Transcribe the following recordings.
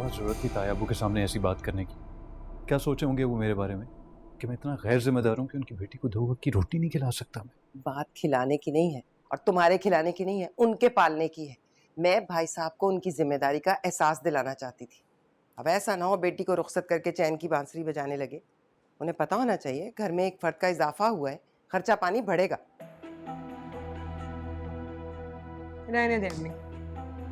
क्या ज़रूरत थी ताया अबू के सामने ऐसी बात करने की? क्या सोचे होंगे वो मेरे बारे में कि मैं इतना गैर जिम्मेदार हूँ कि उनकी बेटी को 2 वक्त की रोटी नहीं खिला सकता मैं। बात खिलाने की नहीं है और तुम्हारे खिलाने की नहीं है, उनके पालने की है। मैं भाई साहब को उनकी जिम्मेदारी का एहसास दिलाना चाहती थी। अब ऐसा ना हो बेटी को रुखसत करके चैन की बांसुरी बजाने लगे। उन्हें पता होना चाहिए घर में एक फर्द का इजाफा हुआ है, खर्चा पानी बढ़ेगा। रहने दे अम्मी,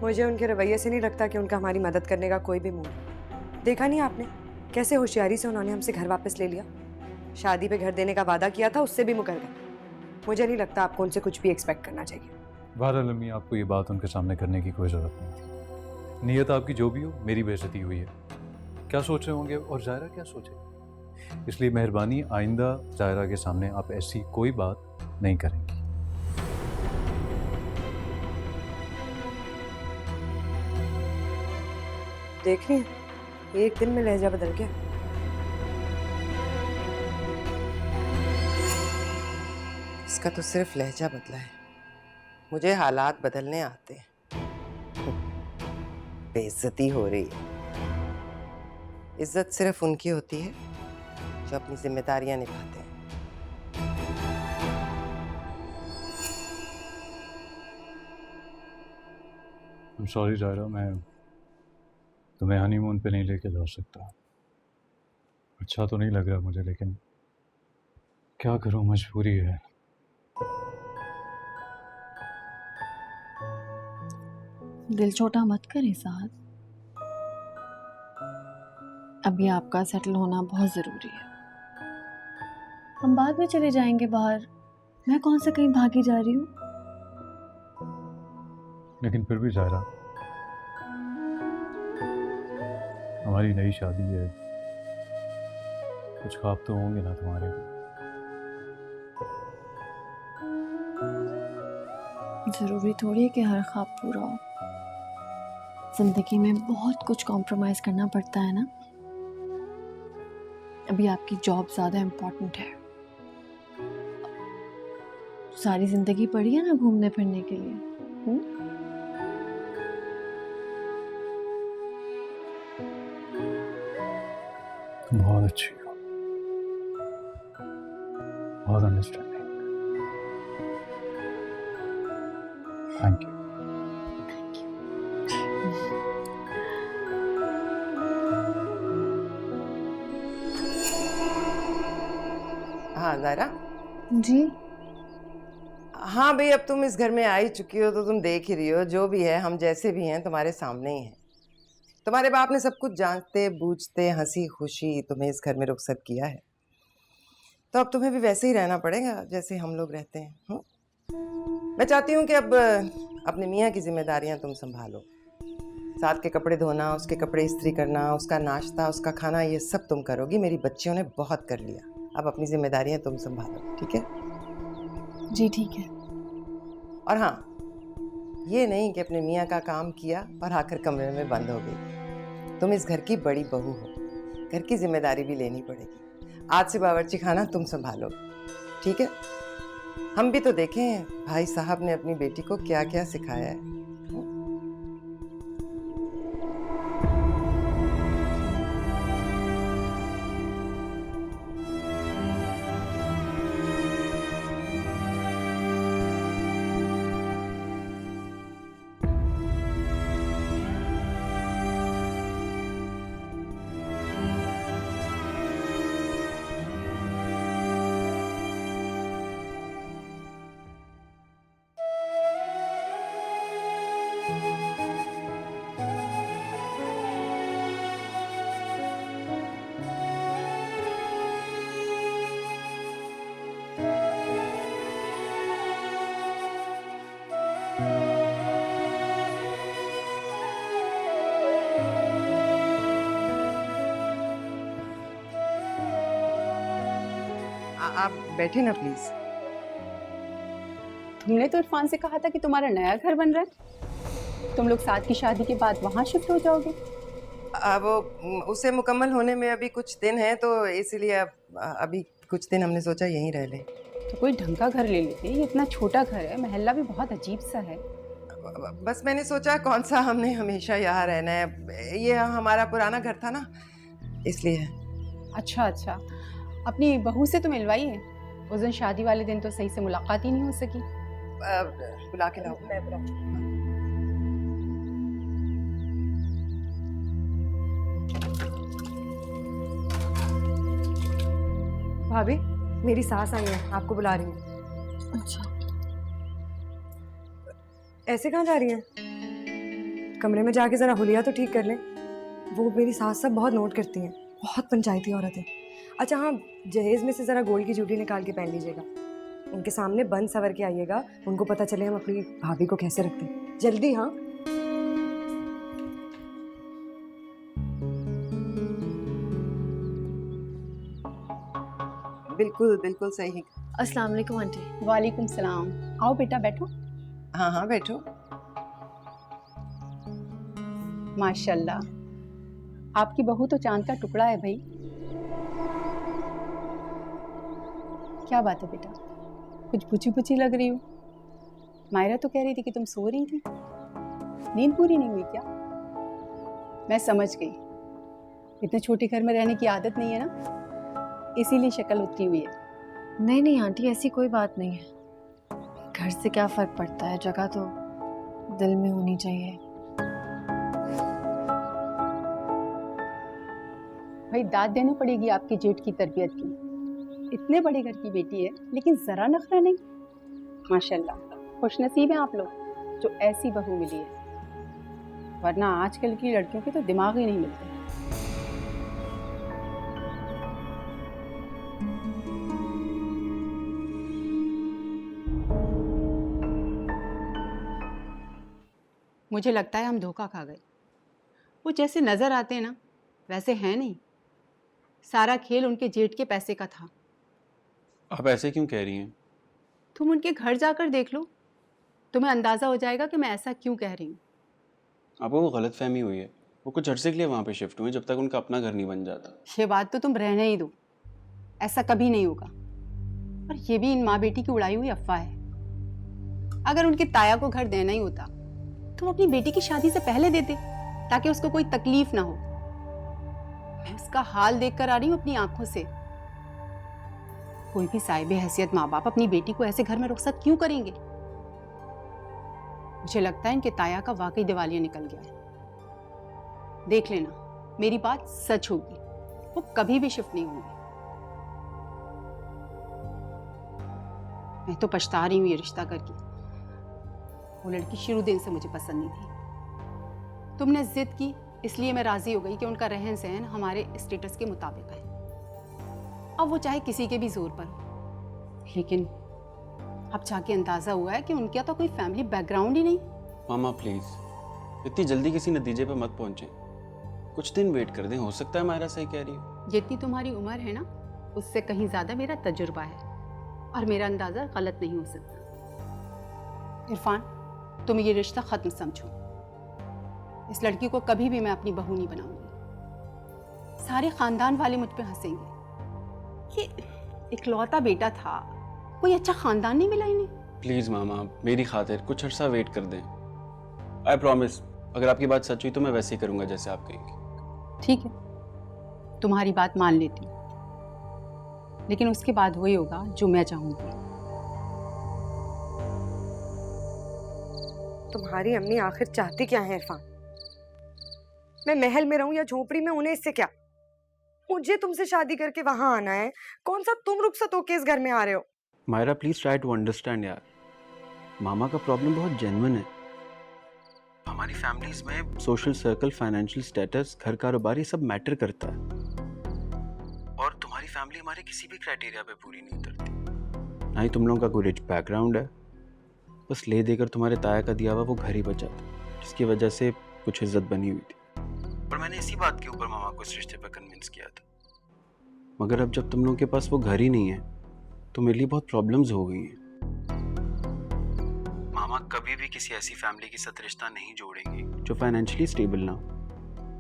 मुझे उनके रवैये से नहीं लगता कि उनका हमारी मदद करने का कोई भी मूड है। देखा नहीं आपने कैसे होशियारी से उन्होंने हमसे घर वापस ले लिया। शादी पे घर देने का वादा किया था, उससे भी मुकर गए। मुझे नहीं लगता आपको उनसे कुछ भी एक्सपेक्ट करना चाहिए। बहरहाल अम्मी, आपको ये बात उनके सामने करने की कोई ज़रूरत नहीं थी। नीयत आपकी जो भी हो, मेरी बेइज्जती हुई है। क्या सोच रहे होंगे और जायरा क्या सोचे, इसलिए मेहरबानी आइंदा जायरा के सामने आप ऐसी कोई बात नहीं करेंगी। देख रही हैं, एक दिन में लहजा बदल गया। इसका तो सिर्फ लहजा बदला है, मुझे हालात बदलने आते हैं। बेइज्जती हो रही है। इज्जत सिर्फ उनकी होती है जो अपनी जिम्मेदारियां निभाते हैं। I'm sorry जायरा, मैं तुम्हें हनीमून पे नहीं लेके जा सकता। अच्छा तो नहीं लग रहा मुझे, लेकिन क्या करूं, मजबूरी है। दिल छोटा मत करें साहब, अभी आपका सेटल होना बहुत ज़रूरी है। हम बाद में चले जाएंगे बाहर, मैं कौन से कहीं भागी जा रही हूँ। लेकिन फिर भी जायरा, हमारी नई शादी है, कुछ ख्वाब तो होंगे ना तुम्हारे भी। ज़रूरी थोड़ी है कि हर ख्वाब पूरा हो। ज़िंदगी में बहुत कुछ कॉम्प्रोमाइज़ करना पड़ता है ना। अभी आपकी जॉब ज़्यादा इम्पोर्टेंट है। सारी ज़िंदगी पड़ी है ना घूमने फिरने के लिए। तुम बहुत अच्छी हो, बहुत अंडरस्टैंडिंग। Thank you. हाँ जायरा जी। हाँ भाई, अब तुम इस घर में आ ही चुकी हो तो तुम देख ही रही हो, जो भी है हम जैसे भी हैं तुम्हारे सामने ही हैं। तुम्हारे बाप ने सब कुछ जानते बूझते हंसी खुशी तुम्हें इस घर में रुखसत किया है, तो अब तुम्हें भी वैसे ही रहना पड़ेगा जैसे हम लोग रहते हैं। मैं चाहती हूँ कि अब अपने मियाँ की जिम्मेदारियाँ तुम संभालो। साथ के कपड़े धोना, उसके कपड़े इस्त्री करना, उसका नाश्ता, उसका खाना, ये सब तुम करोगी। मेरी बच्चियों ने बहुत कर लिया, अब अपनी जिम्मेदारियाँ तुम संभालो, ठीक है? जी ठीक है। और हाँ, ये नहीं कि अपने मियाँ का काम किया और आकर कमरे में बंद हो गई। तुम इस घर की बड़ी बहू हो, घर की जिम्मेदारी भी लेनी पड़ेगी। आज से बावर्ची खाना तुम संभालो, ठीक है? हम भी तो देखें भाई साहब ने अपनी बेटी को क्या क्या सिखाया है। आप बैठे ना प्लीज। तुमने तो इरफान से कहा था कि तुम्हारा नया घर बन रहा है, तुम लोग साथ की शादी के बाद वहां शिफ्ट हो जाओगे। अब उसे मुकम्मल होने में अभी कुछ दिन है, तो इसीलिए अभी कुछ दिन हमने सोचा यहीं रह लें। तो कोई ढंग का घर ले लेते, ये इतना छोटा घर है, महल्ला भी बहुत अजीब सा है। बस मैंने सोचा कौन सा हमने हमेशा यहाँ रहना है, ये हमारा पुराना घर था ना, इसलिए। अच्छा अच्छा, अपनी बहू से तो मिलवाइए। उस दिन शादी वाले दिन तो सही से मुलाकात ही नहीं हो सकी। बुला के लाओ। भाभी, मेरी सास आई है, आपको बुला रही है। अच्छा, ऐसे कहाँ जा रही हैं? कमरे में जाके जरा हुलिया तो ठीक कर लें। वो मेरी सास सब बहुत नोट करती हैं, बहुत पंचायती औरत है। अच्छा हाँ, जहेज में से जरा गोल्ड की जूठी निकाल के पहन लीजिएगा। उनके सामने बंद सवर के आइएगा, उनको पता चले हम अपनी भाभी को कैसे रखते हैं। जल्दी हाँ। बिल्कुल बिल्कुल सही। अस्सलाम वालेकुम आंटी। वालेकुम सलाम। आओ बेटा बैठो। हाँ हाँ बैठो। माशाल्लाह, आपकी बहू तो चांद का टुकड़ा है भाई। क्या बात है बेटा, कुछ पूछी पूछी लग रही हो? मायरा तो कह रही थी कि तुम सो रही थी, नींद पूरी नहीं हुई क्या? मैं समझ गई, इतने छोटे घर में रहने की आदत नहीं है ना, इसीलिए शक्ल उतरी हुई है। नहीं नहीं आंटी, ऐसी कोई बात नहीं है। घर से क्या फर्क पड़ता है, जगह तो दिल में होनी चाहिए। भाई दाद देनी पड़ेगी आपकी जेठ की तरबियत की। इतने बड़े घर की बेटी है लेकिन जरा नखरा नहीं। माशाल्लाह, खुशनसीब हैं आप लोग जो ऐसी बहू मिली है, वरना आजकल की लड़कियों के तो दिमाग ही नहीं मिलते। मुझे लगता है हम धोखा खा गए। वो जैसे नजर आते हैं ना वैसे हैं नहीं। सारा खेल उनके जेठ के पैसे का था। आप ऐसे क्यों कह रही हैं? तुम उनके घर जाकर देख लो, तुम्हें अंदाजा हो जाएगा कि मैं ऐसा क्यों कह रही हूँ। आपको वो गलतफहमी हुई है। वो कुछ अरसे के लिए वहाँ पे शिफ्ट हुए जब तक उनका अपना घर नहीं बन जाता। ये बात तो तुम रहने ही दो, ऐसा कभी नहीं होगा। और ये भी इन माँ बेटी की उड़ाई हुई अफवाह है। अगर उनके ताया को घर देना ही होता तुम अपनी बेटी की शादी से पहले देते, ताकि उसको कोई तकलीफ ना हो। मैं उसका हाल देख कर आ रही हूँ अपनी आंखों से। कोई भी साहिबे हैसियत माँ बाप अपनी बेटी को ऐसे घर में रुखसत क्यों करेंगे? मुझे लगता है इनके ताया का वाकई दिवालिया निकल गया है। देख लेना, मेरी बात सच होगी, वो कभी भी शिफ्ट नहीं होंगे। मैं तो पछता रही हूँ ये रिश्ता करके। वो लड़की शुरू दिन से मुझे पसंद नहीं थी। तुमने जिद की इसलिए मैं राजी हो गई कि उनका रहन सहन हमारे स्टेटस के मुताबिक है। अब वो चाहे किसी के भी जोर पर हो, लेकिन अब जाके अंदाजा हुआ है कि उनका तो कोई फैमिली बैकग्राउंड ही नहीं। मामा प्लीज, इतनी जल्दी किसी नतीजे पे मत पहुंचे। कुछ दिन वेट कर दें, हो सकता है मायरा सही कह रही हो। जितनी तुम्हारी उम्र है ना, उससे कहीं ज्यादा मेरा तजुर्बा है और मेरा अंदाजा गलत नहीं हो सकता। इरफान, तुम ये रिश्ता खत्म समझो। इस लड़की को कभी भी मैं अपनी बहू नहीं बनाऊंगी। सारे खानदान वाले मुझ पे हंसेंगे। ये इकलौता बेटा था, कोई अच्छा खानदान नहीं मिला इन्हें। प्लीज मामा, मेरी खातिर कुछ अर्सा वेट कर दें। आई प्रॉमिस, अगर आपकी बात सच हुई तो मैं वैसे ही करूंगा जैसे आप कहेंगे। ठीक है, तुम्हारी बात मान लेती हूँ, लेकिन उसके बाद वही होगा जो मैं चाहूंगी। तुम्हारी अम्मी आखिर चाहती क्या है इरफान? मैं महल में रहूं या झोपड़ी में, उन्हें इससे क्या? मुझे तुमसे शादी करके वहां आना है। कौन सा तुम रुखसत होके इस घर में आ रहे हो? Myra please try to understand यार। मामा का प्रॉब्लम बहुत जेन्युइन है। हमारी फैमिलीज में सोशल सर्कल, फाइनेंशियल स्टेटस, घर कारोबार, ये सब मैटर करता है। और तुम्हारी फैमिली हमारे किसी भी क्राइटेरिया पे पूरी नहीं उतरती। ना ही तुम लोगों का कोई रिच बैकग्राउंड है, बस ले देकर तुम्हारे ताया का दिया हुआ वो घर ही बचा था, जिसकी वजह से कुछ इज्जत बनी हुई थी। और मैंने इसी बात के ऊपर मामा को इस रिश्ते पर कन्विंस किया था। मगर अब जब तुम लोगों के पास वो घर ही नहीं है तो मेरे लिए बहुत प्रॉब्लम्स हो गई हैं। मामा कभी भी किसी ऐसी फैमिली के साथ रिश्ता नहीं जोड़ेंगे जो फाइनेंशियली स्टेबल ना हो।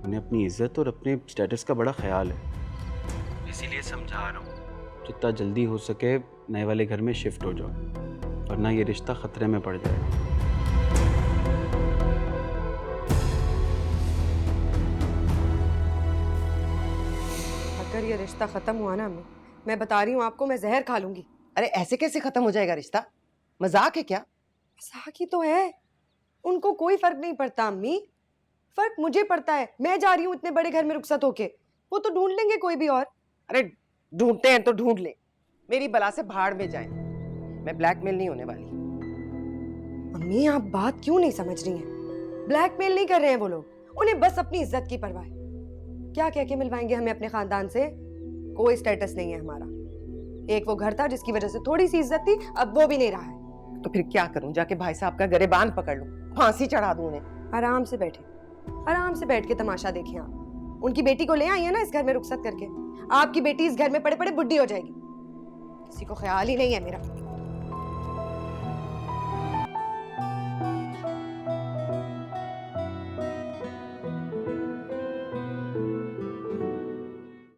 उन्हें अपनी इज्जत और अपने स्टेटस का बड़ा ख्याल है। इसीलिए समझा रहा हूँ, जितना जल्दी हो सके नए वाले घर में शिफ्ट हो जाओ, वरना ये रिश्ता खतरे में पड़ जाएगा। अगर ये रिश्ता खत्म हुआ ना अम्मी, मैं बता रही हूँ आपको, मैं जहर खा लूंगी। अरे ऐसे कैसे खत्म हो जाएगा रिश्ता? मजाक है क्या? साकी तो है, उनको कोई फर्क नहीं पड़ता अम्मी, फर्क मुझे पड़ता है। मैं जा रही हूँ इतने बड़े घर में रुखसत होके, वो तो ढूंढ लेंगे कोई भी और। अरे ढूंढते हैं तो ढूंढ ले, मेरी बला से भाड़ में जाए। मैं ब्लैकमेल नहीं होने वाली। अम्मी आप बात क्यों नहीं समझ रही हैं? ब्लैकमेल नहीं कर रहे हैं वो लोग, उन्हें बस अपनी इज्जत की परवाह है। क्या कह के मिलवाएंगे हमें अपने खानदान से? कोई स्टेटस नहीं है हमारा। एक वो घर था जिसकी वजह से थोड़ी सी इज्जत थी, अब वो भी नहीं रहा है। तो फिर क्या करूं? जाके भाई साहब का गरेबान पकड़ लूं, फांसी चढ़ा दूं उन्हें? आराम से बैठे, आराम से बैठ के तमाशा देखें आप। उनकी बेटी को ले आई है ना इस घर में रुखसत करके, आपकी बेटी इस घर में पड़े पड़े बुढ़ी हो जाएगी। किसी को ख्याल ही नहीं है मेरा।